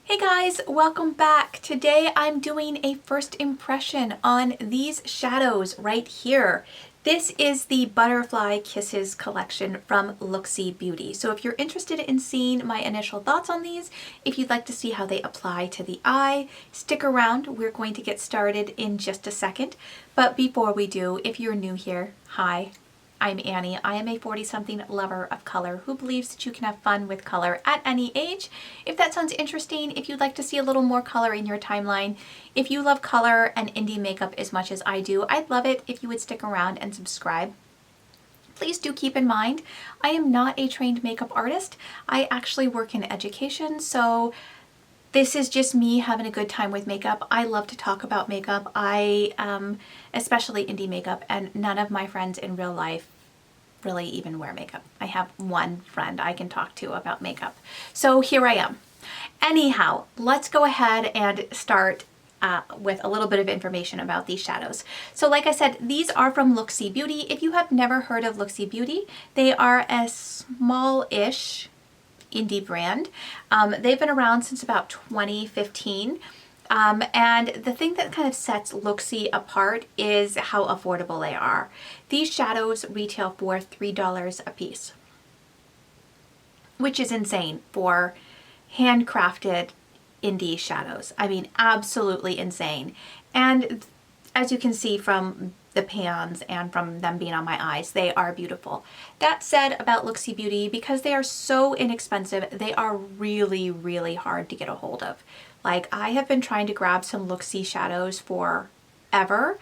Hey guys, welcome back. Today I'm doing a first impression on these shadows right here. This is the Butterfly Kisses collection from Looxi Beauty. So if you're interested in seeing my initial thoughts on these, if you'd like to see how they apply to the eye, stick around. We're going to get started in just a second. But before we do, if you're new here, hi. I'm Annie. I am a 40-something lover of color who believes that you can have fun with color at any age. If that sounds interesting, if you'd like to see a little more color in your timeline, if you love color and indie makeup as much as I do, I'd love it if you would stick around and subscribe. Please do keep in mind, I am not a trained makeup artist. I actually work in education, so this is just me having a good time with makeup. I love to talk about makeup. Especially indie makeup, and none of my friends in real life really even wear makeup. I have one friend I can talk to about makeup. So here I am. Anyhow, let's go ahead and start with a little bit of information about these shadows. So like I said, these are from Looxi Beauty. If you have never heard of Looxi Beauty, they are a small-ish indie brand. They've been around since about 2015. And the thing that kind of sets Looxi apart is how affordable they are. These shadows retail for $3 a piece, which is insane for handcrafted indie shadows. I mean, absolutely insane. And as you can see from the pans and from them being on my eyes, they are beautiful. That said, about Looxi Beauty, because they are so inexpensive, they are really, really hard to get a hold of. Like, I have been trying to grab some Looxi shadows forever,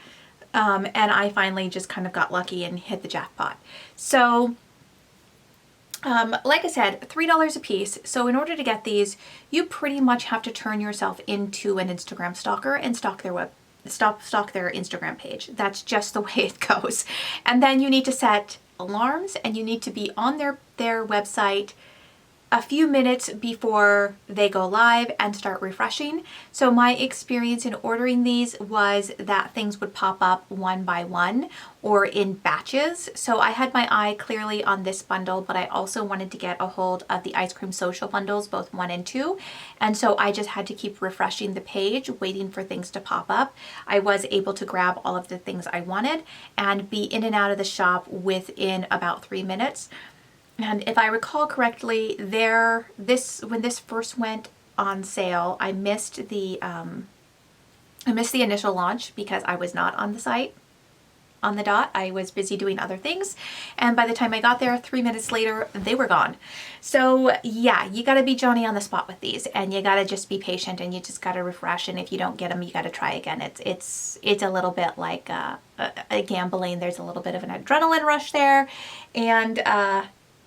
and I finally just kind of got lucky and hit the jackpot. So, like I said, $3 a piece. So in order to get these, you pretty much have to turn yourself into an Instagram stalker and stalk their Instagram page. That's just the way it goes. And then you need to set alarms, and you need to be on their website a few minutes before they go live and start refreshing. So my experience in ordering these was that things would pop up one by one or in batches. So I had my eye clearly on this bundle, but I also wanted to get a hold of the Ice Cream Social bundles, both 1 and 2. And so I just had to keep refreshing the page, waiting for things to pop up. I was able to grab all of the things I wanted and be in and out of the shop within about 3 minutes. And if I recall correctly, when this first went on sale, I missed the initial launch because I was not on the site on the dot. I was busy doing other things, and by the time I got there 3 minutes later, they were gone. So yeah, you got to be Johnny on the spot with these, and you got to just be patient, and you just got to refresh, and if you don't get them, you got to try again. It's a little bit like a gambling. There's a little bit of an adrenaline rush there, and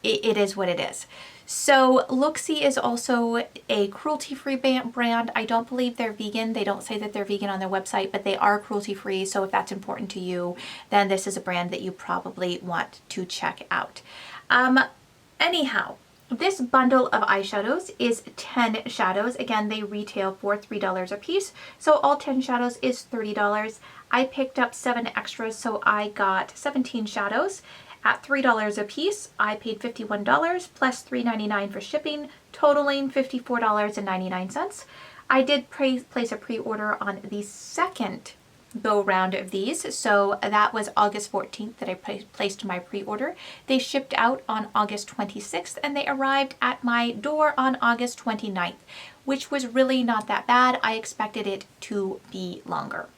it is what it is. So Looxi is also a cruelty-free brand. I don't believe they're vegan. They don't say that they're vegan on their website, but they are cruelty-free. So if that's important to you, then this is a brand that you probably want to check out. Anyhow, this bundle of eyeshadows is 10 shadows. Again, they retail for $3 a piece. So all 10 shadows is $30. I picked up 7 extras, so I got 17 shadows. At $3 a piece, I paid $51 plus $3.99 for shipping, totaling $54.99. I did place a pre-order on the second go round of these, so that was August 14th that I placed my pre-order. They shipped out on August 26th, and they arrived at my door on August 29th, which was really not that bad. I expected it to be longer.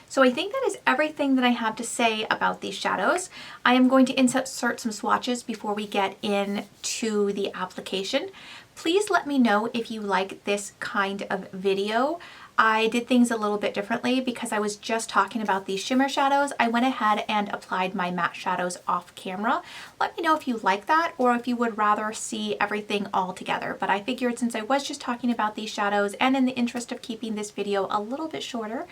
So I think that is everything that I have to say about these shadows. I am going to insert some swatches before we get into the application. Please let me know if you like this kind of video. I did things a little bit differently because I was just talking about these shimmer shadows. I went ahead and applied my matte shadows off camera. Let me know if you like that or if you would rather see everything all together. But I figured since I was just talking about these shadows, and in the interest of keeping this video a little bit shorter,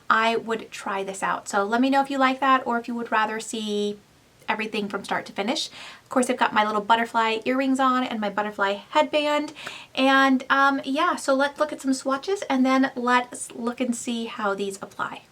I would try this out. So let me know if you like that or if you would rather see everything from start to finish. Of course, I've got my little butterfly earrings on and my butterfly headband. And yeah, so let's look at some swatches and then let's look and see how these apply.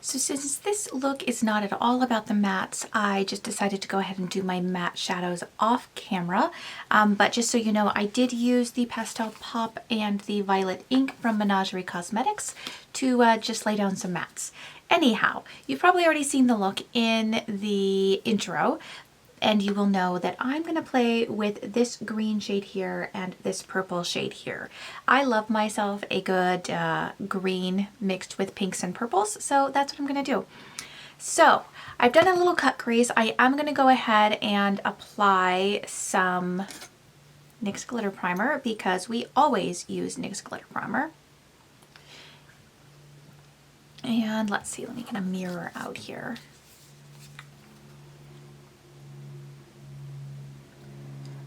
So since this look is not at all about the mattes, I just decided to go ahead and do my matte shadows off camera. But just so you know, I did use the Pastel Pop and the Violet Ink from Menagerie Cosmetics to just lay down some mattes. Anyhow, you've probably already seen the look in the intro, and you will know that I'm going to play with this green shade here and this purple shade here. I love myself a good green mixed with pinks and purples, so that's what I'm going to do. So I've done a little cut crease. I am going to go ahead and apply some NYX Glitter Primer because we always use NYX Glitter Primer. And let's see, let me get a mirror out here.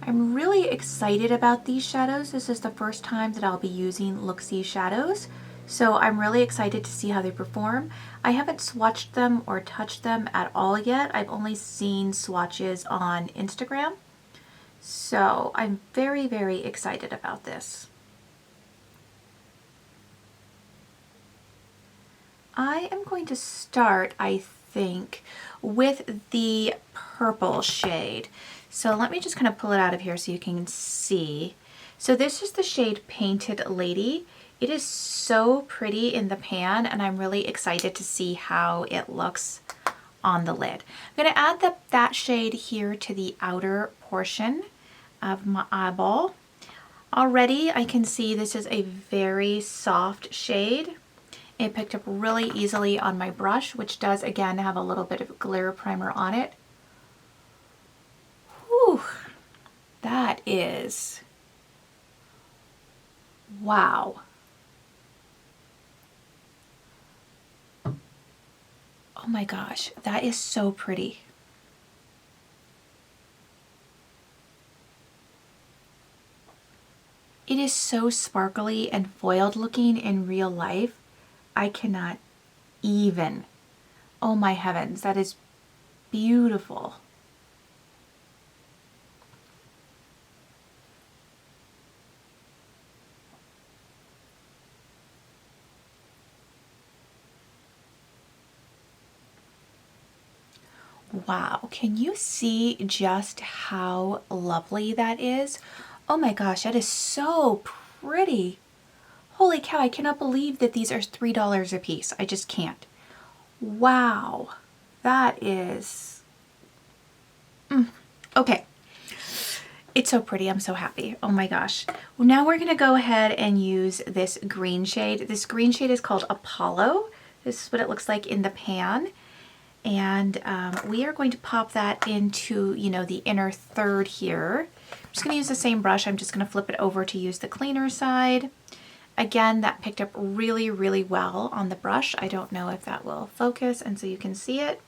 I'm really excited about these shadows. This is the first time that I'll be using Looxi shadows, so I'm really excited to see how they perform. I haven't swatched them or touched them at all yet. I've only seen swatches on Instagram, so I'm very, very excited about this. I am going to start, I think, with the purple shade. So let me just kind of pull it out of here so you can see. So this is the shade Painted Lady. It is so pretty in the pan, and I'm really excited to see how it looks on the lid. I'm going to add that shade here to the outer portion of my eyeball. Already I can see this is a very soft shade. It picked up really easily on my brush, which does again have a little bit of glitter primer on it. Whew, that is, wow. Oh my gosh, that is so pretty. It is so sparkly and foiled looking in real life. I cannot even. Oh my heavens, that is beautiful. Wow, can you see just how lovely that is? Oh my gosh, that is so pretty. Holy cow, I cannot believe that these are $3 a piece. I just can't. Wow, that is... Okay. It's so pretty. I'm so happy. Oh my gosh. Well, now we're going to go ahead and use this green shade. This green shade is called Apollo. This is what it looks like in the pan. And we are going to pop that into, you know, the inner third here. I'm just going to use the same brush. I'm just going to flip it over to use the cleaner side. Again, that picked up really, really well on the brush. I don't know if that will focus, and so you can see it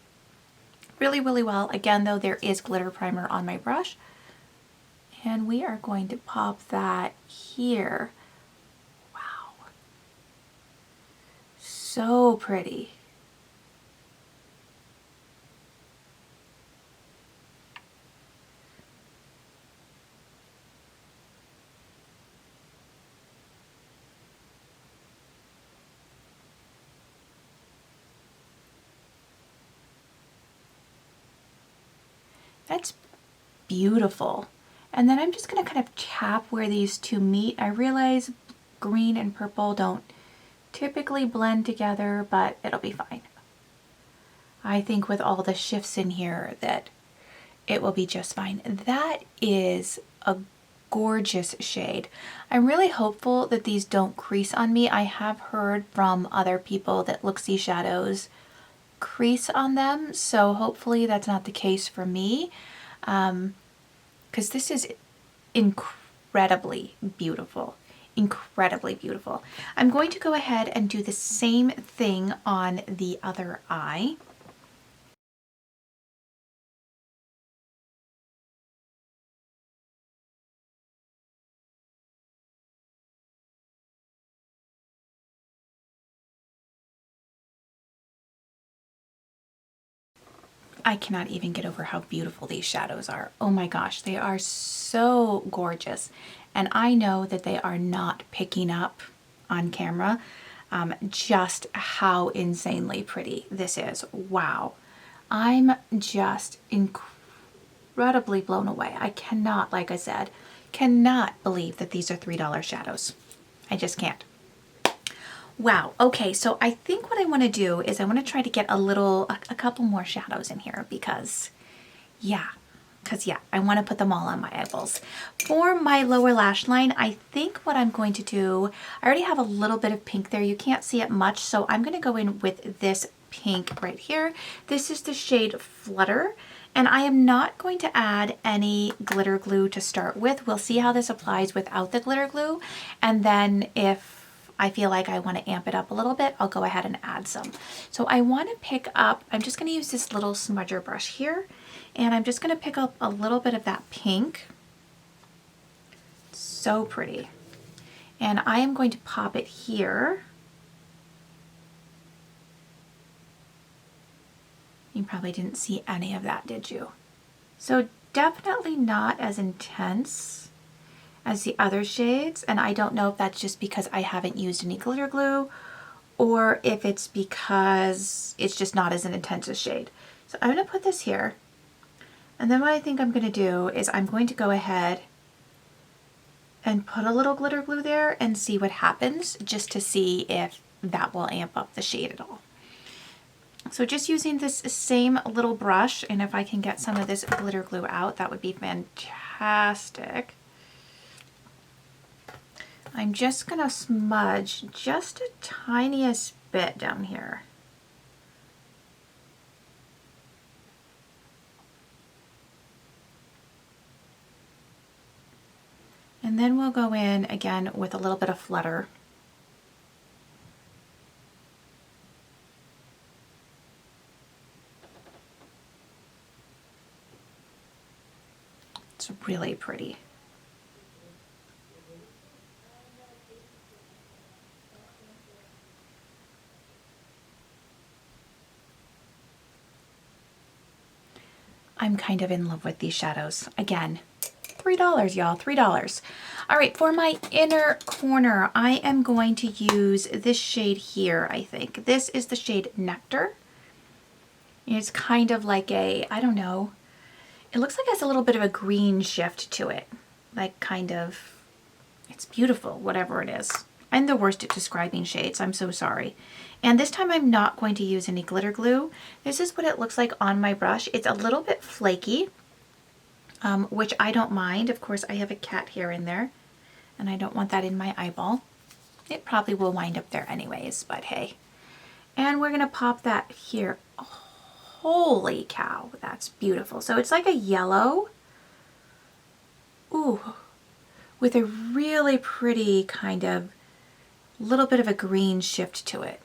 really, really well. Again, though, there is glitter primer on my brush. And we are going to pop that here. Wow. So pretty. That's beautiful. And then I'm just going to kind of tap where these two meet. I realize green and purple don't typically blend together, but it'll be fine. I think with all the shifts in here that it will be just fine. That is a gorgeous shade. I'm really hopeful that these don't crease on me. I have heard from other people that Looxi shadows crease on them, so hopefully that's not the case for me, because this is incredibly beautiful. Incredibly beautiful. I'm going to go ahead and do the same thing on the other eye. I cannot even get over how beautiful these shadows are. Oh my gosh, they are so gorgeous. And I know that they are not picking up on camera. just how insanely pretty this is. Wow. I'm just incredibly blown away. I cannot, like I said, cannot believe that these are $3 shadows. I just can't. Wow. Okay, so I think what I want to do is I want to try to get a couple more shadows in here because yeah, I want to put them all on my eyeballs. For my lower lash line, I think what I'm going to do, I already have a little bit of pink there. You can't see it much, so I'm going to go in with this pink right here. This is the shade Flutter, and I am not going to add any glitter glue to start with. We'll see how this applies without the glitter glue, and then if I feel like I want to amp it up a little bit, I'll go ahead and add some. So I want to pick up, I'm just going to use this little smudger brush here, and I'm just going to pick up a little bit of that pink. So pretty. And I am going to pop it here. You probably didn't see any of that, did you? So definitely not as intense as the other shades, and I don't know if that's just because I haven't used any glitter glue or if it's because it's just not as an intense a shade. So I'm going to put this here, and then what I think I'm going to do is I'm going to go ahead and put a little glitter glue there and see what happens, just to see if that will amp up the shade at all. So just using this same little brush, and if I can get some of this glitter glue out, that would be fantastic. I'm just going to smudge just a tiniest bit down here. And then we'll go in again with a little bit of Flutter. It's really pretty. I'm kind of in love with these shadows. Again, $3, y'all, $3. All right, for my inner corner, I am going to use this shade here, I think. This is the shade Nectar. It's kind of like a, I don't know, it looks like it has a little bit of a green shift to it. Like kind of, it's beautiful, whatever it is. I'm the worst at describing shades, I'm so sorry. And this time I'm not going to use any glitter glue. This is what it looks like on my brush. It's a little bit flaky, which I don't mind. Of course, I have a cat hair in there, and I don't want that in my eyeball. It probably will wind up there anyways, but hey. And we're gonna pop that here. Holy cow, that's beautiful. So it's like a yellow, ooh, with a really pretty kind of little bit of a green shift to it.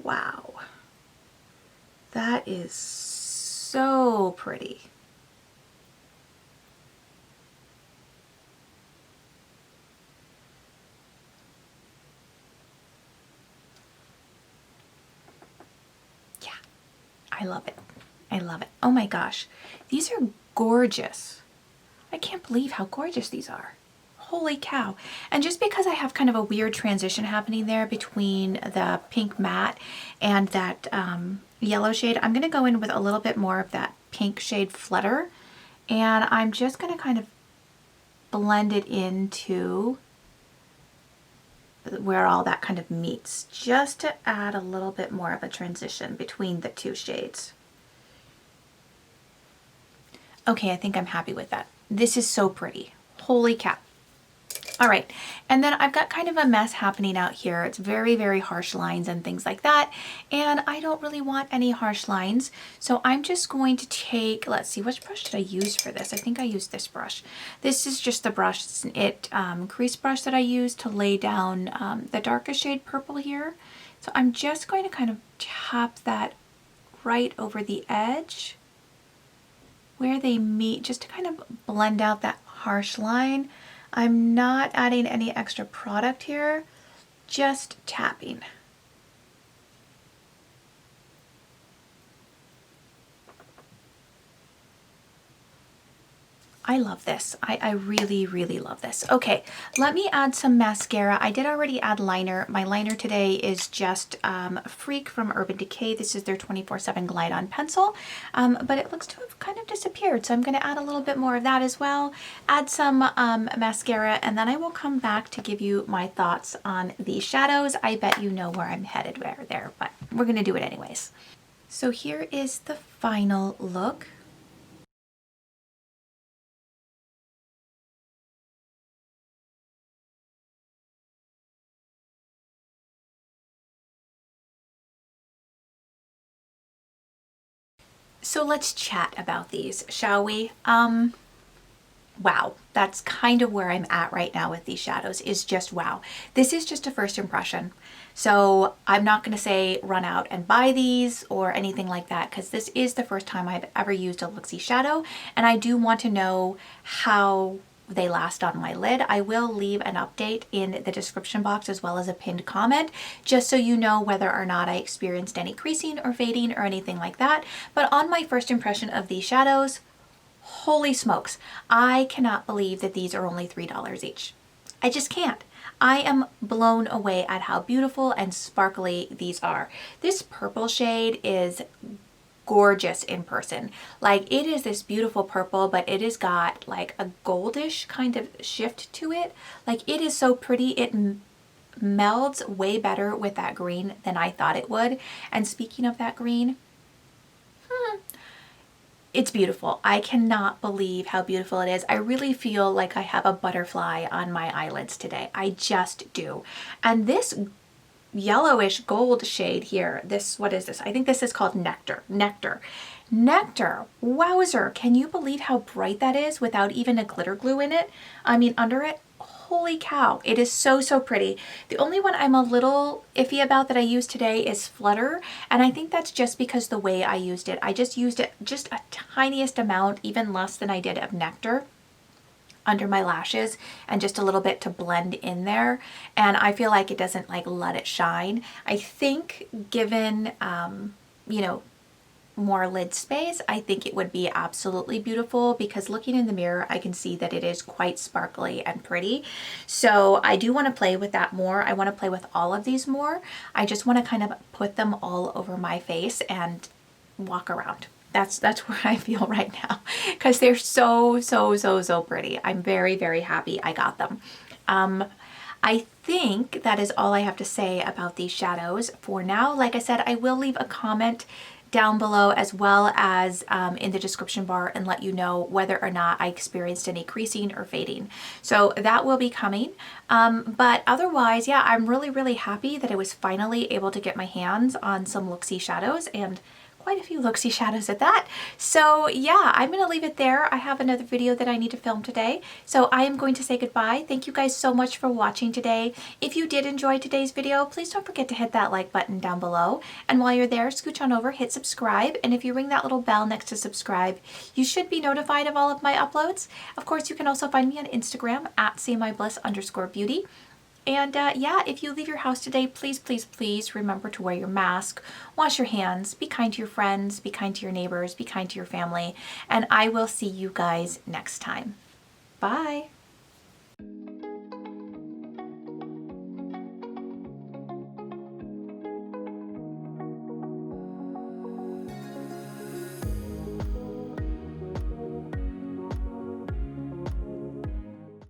Wow, that is so pretty. Yeah, I love it. I love it. Oh my gosh, these are gorgeous. I can't believe how gorgeous these are. Holy cow. And just because I have kind of a weird transition happening there between the pink matte and that yellow shade, I'm going to go in with a little bit more of that pink shade Flutter, and I'm just going to kind of blend it into where all that kind of meets, just to add a little bit more of a transition between the two shades. Okay, I think I'm happy with that. This is so pretty. Holy cow. All right, and then I've got kind of a mess happening out here. It's very, very harsh lines and things like that, and I don't really want any harsh lines, so I'm just going to take, let's see, which brush did I use for this? I think I used this brush. This is just the brush, it's an crease brush that I use to lay down the darkest shade purple here. So I'm just going to kind of tap that right over the edge where they meet, just to kind of blend out that harsh line. I'm not adding any extra product here, just tapping. I love this. I really, really love this. Okay, let me add some mascara. I did already add liner. My liner today is just Freak from Urban Decay. This is their 24/7 Glide On Pencil, but it looks to have kind of disappeared. So I'm going to add a little bit more of that as well. Add some mascara, and then I will come back to give you my thoughts on the shadows. I bet you know where I'm headed there, but we're going to do it anyways. So here is the final look. So let's chat about these, shall we? Wow, that's kind of where I'm at right now with these shadows, is just wow. This is just a first impression. So I'm not going to say run out and buy these or anything like that, because this is the first time I've ever used a Looxi shadow, and I do want to know how they last on my lid. I will leave an update in the description box as well as a pinned comment, just so you know whether or not I experienced any creasing or fading or anything like that. But on my first impression of these shadows, holy smokes, I cannot believe that these are only $3 each. I just can't. I am blown away at how beautiful and sparkly these are. This purple shade is gorgeous in person. Like, it is this beautiful purple, but it has got like a goldish kind of shift to it. Like, it is so pretty. It melds way better with that green than I thought it would. And speaking of that green, it's beautiful. I cannot believe how beautiful it is. I really feel like I have a butterfly on my eyelids today. I just do. And this yellowish gold shade here, this, what is this? I think this is called Nectar. Wowzer. Can you believe how bright that is without even a glitter glue in it? I mean, under it. Holy cow, it is so, so pretty. The only one I'm a little iffy about that I used today is Flutter, and I think that's just because the way I used it. I just used it just a tiniest amount, even less than I did of Nectar, under my lashes, and just a little bit to blend in there, and I feel like it doesn't like let it shine. I think given you know, more lid space, I think it would be absolutely beautiful, because looking in the mirror I can see that it is quite sparkly and pretty. So I do want to play with that more. I want to play with all of these more. I just want to kind of put them all over my face and walk around. That's where I feel right now, because they're so, so, so, so pretty. I'm very, very happy I got them. I think that is all I have to say about these shadows for now. Like I said, I will leave a comment down below as well as in the description bar and let you know whether or not I experienced any creasing or fading. So that will be coming. But otherwise, yeah, I'm really, really happy that I was finally able to get my hands on some Looxi shadows, and quite a few Looxi shadows at that. So yeah, I'm gonna leave it there. I have another video that I need to film today, so I am going to say goodbye. Thank you guys so much for watching today. If you did enjoy today's video, please don't forget to hit that like button down below, and while you're there, scooch on over, hit subscribe, and if you ring that little bell next to subscribe, you should be notified of all of my uploads. Of course, you can also find me on Instagram at @SeeMyBliss_beauty. And yeah, if you leave your house today, please, please, please remember to wear your mask, wash your hands, be kind to your friends, be kind to your neighbors, be kind to your family, and I will see you guys next time. Bye.